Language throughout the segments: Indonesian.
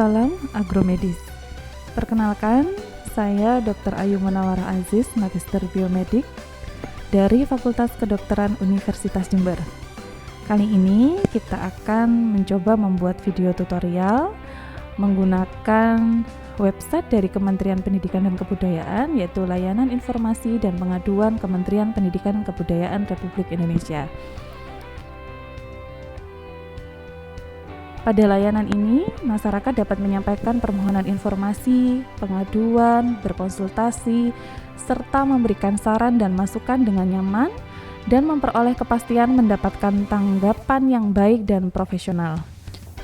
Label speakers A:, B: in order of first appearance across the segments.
A: Salam Agromedis. Perkenalkan, saya Dr. Ayu Munawwarah Aziz, Magister Biomedik dari Fakultas Kedokteran Universitas Jember. Kali ini kita akan mencoba membuat video tutorial menggunakan website dari Kementerian Pendidikan dan Kebudayaan, yaitu Layanan Informasi dan Pengaduan Kementerian Pendidikan dan Kebudayaan Republik Indonesia. Pada layanan ini, masyarakat dapat menyampaikan permohonan informasi, pengaduan, berkonsultasi, serta memberikan saran dan masukan dengan nyaman dan memperoleh kepastian mendapatkan tanggapan yang baik dan profesional.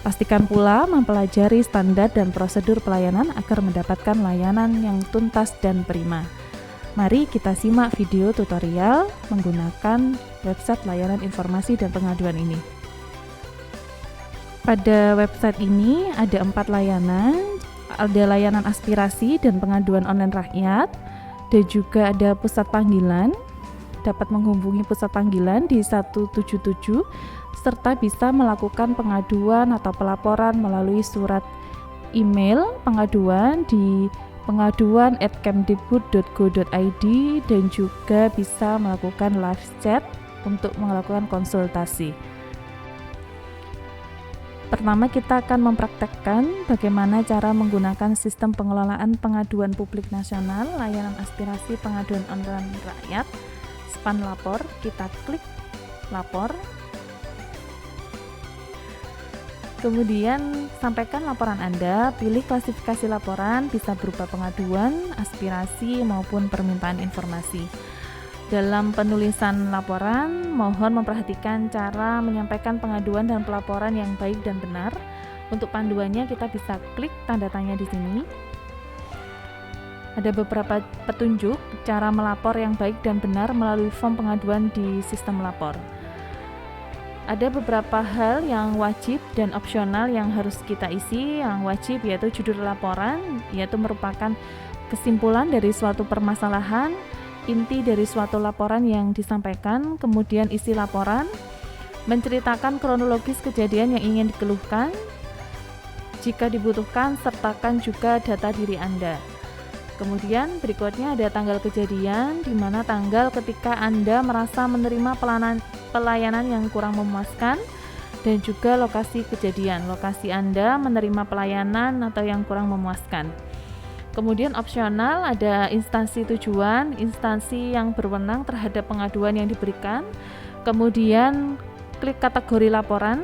A: Pastikan pula mempelajari standar dan prosedur pelayanan agar mendapatkan layanan yang tuntas dan prima. Mari kita simak video tutorial menggunakan website Layanan Informasi dan Pengaduan ini. Pada website ini ada 4 layanan, ada layanan aspirasi dan pengaduan online rakyat, dan juga ada pusat panggilan, dapat menghubungi pusat panggilan di 177, serta bisa melakukan pengaduan atau pelaporan melalui surat email pengaduan di pengaduan@kemdikbud.go.id, dan juga bisa melakukan live chat untuk melakukan konsultasi. Pertama, kita akan mempraktekkan bagaimana cara menggunakan sistem pengelolaan pengaduan publik nasional, layanan aspirasi pengaduan online rakyat, SPAN lapor. Kita klik lapor. Kemudian sampaikan laporan Anda, pilih klasifikasi laporan, bisa berupa pengaduan, aspirasi, maupun permintaan informasi. Dalam penulisan laporan, mohon memperhatikan cara menyampaikan pengaduan dan pelaporan yang baik dan benar. Untuk panduannya kita bisa klik tanda tanya di sini. Ada beberapa petunjuk cara melapor yang baik dan benar melalui form pengaduan di sistem lapor. Ada beberapa hal yang wajib dan opsional yang harus kita isi. Yang wajib yaitu judul laporan, yaitu merupakan kesimpulan dari suatu permasalahan, inti dari suatu laporan yang disampaikan, kemudian isi laporan, menceritakan kronologis kejadian yang ingin dikeluhkan, jika dibutuhkan sertakan juga data diri Anda. Kemudian berikutnya ada tanggal kejadian, di mana tanggal ketika Anda merasa menerima pelayanan yang kurang memuaskan, dan juga lokasi kejadian, lokasi Anda menerima pelayanan atau yang kurang memuaskan. Kemudian opsional ada instansi tujuan, instansi yang berwenang terhadap pengaduan yang diberikan. Kemudian klik kategori laporan,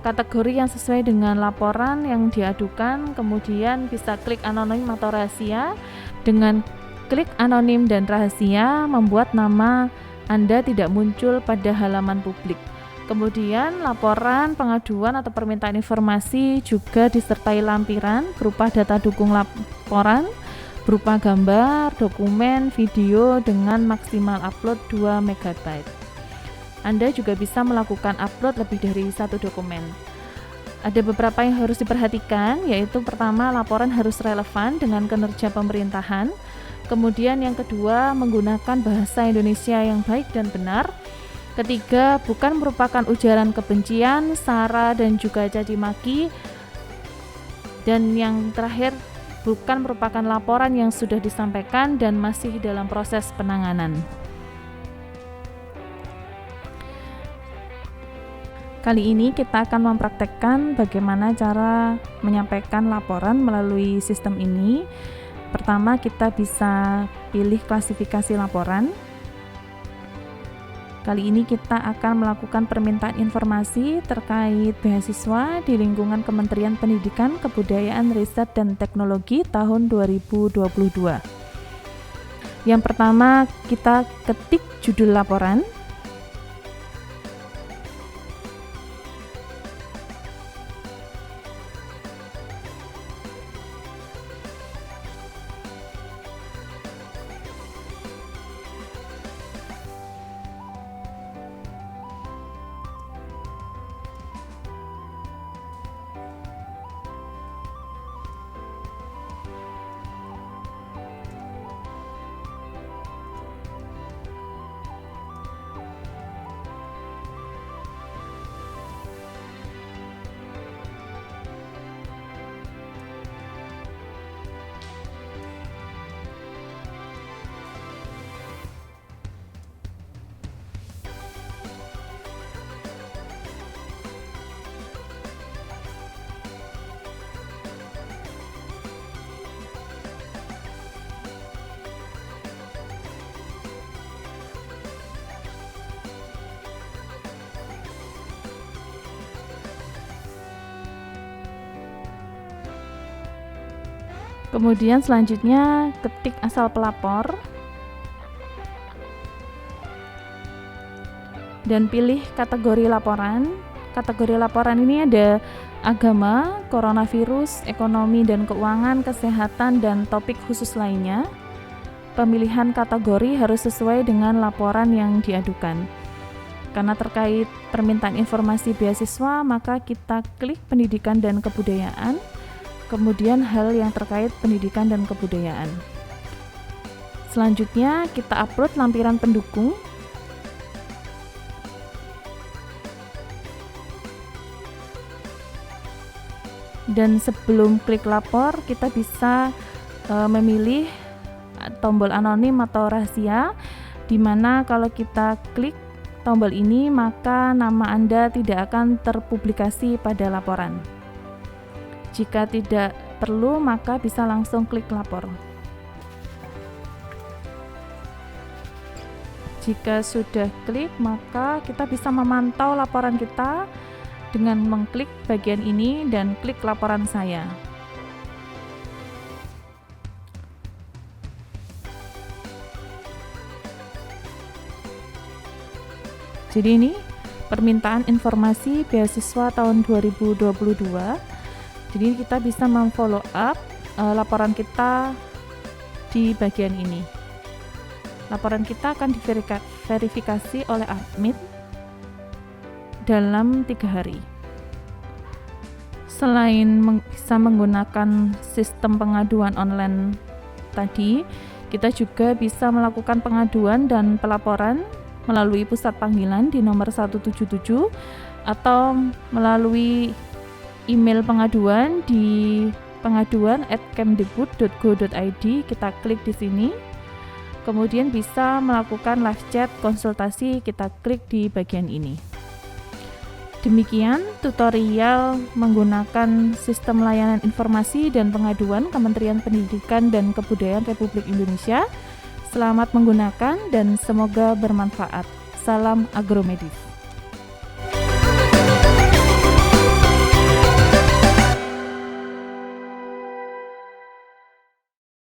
A: kategori yang sesuai dengan laporan yang diadukan. Kemudian bisa klik anonim atau rahasia. Dengan klik anonim dan rahasia membuat nama Anda tidak muncul pada halaman publik. Kemudian laporan, pengaduan atau permintaan informasi juga disertai lampiran berupa data dukung laporan berupa gambar, dokumen, video dengan maksimal upload 2 MB. Anda juga bisa melakukan upload lebih dari 1 dokumen. Ada beberapa yang harus diperhatikan, yaitu pertama, laporan harus relevan dengan kinerja pemerintahan. Kemudian yang kedua, menggunakan bahasa Indonesia yang baik dan benar. Ketiga, bukan merupakan ujaran kebencian, sara, dan juga caci maki. Dan yang terakhir, bukan merupakan laporan yang sudah disampaikan dan masih dalam proses penanganan. Kali ini kita akan mempraktekkan bagaimana cara menyampaikan laporan melalui sistem ini. Pertama, kita bisa pilih klasifikasi laporan. Kali ini kita akan melakukan permintaan informasi terkait beasiswa di lingkungan Kementerian Pendidikan, Kebudayaan, Riset, dan Teknologi tahun 2022. Yang pertama, kita ketik judul laporan. Kemudian selanjutnya ketik asal pelapor dan pilih kategori laporan. Kategori laporan ini ada agama, coronavirus, ekonomi dan keuangan, kesehatan, dan topik khusus lainnya. Pemilihan kategori harus sesuai dengan laporan yang diadukan. Karena terkait permintaan informasi beasiswa, maka kita klik pendidikan dan kebudayaan, kemudian hal yang terkait pendidikan dan kebudayaan. Selanjutnya kita upload lampiran pendukung. Dan sebelum klik lapor, kita bisa memilih tombol anonim atau rahasia, di mana kalau kita klik tombol ini maka nama Anda tidak akan terpublikasi pada laporan. Jika tidak perlu, maka bisa langsung klik lapor. Jika sudah klik, maka kita bisa memantau laporan kita dengan mengklik bagian ini dan klik laporan saya. Jadi ini permintaan informasi beasiswa tahun 2022. Jadi kita bisa memfollow up laporan kita di bagian ini. Laporan kita akan diverifikasi oleh admin dalam 3 hari. Selain bisa menggunakan sistem pengaduan online tadi, kita juga bisa melakukan pengaduan dan pelaporan melalui pusat panggilan di nomor 177 atau melalui email pengaduan di pengaduan@kemdikbud.go.id. Kita klik di sini. Kemudian bisa melakukan live chat konsultasi, kita klik di bagian ini. Demikian tutorial menggunakan sistem layanan informasi dan pengaduan Kementerian Pendidikan dan Kebudayaan Republik Indonesia. Selamat menggunakan dan semoga bermanfaat. Salam agromedis.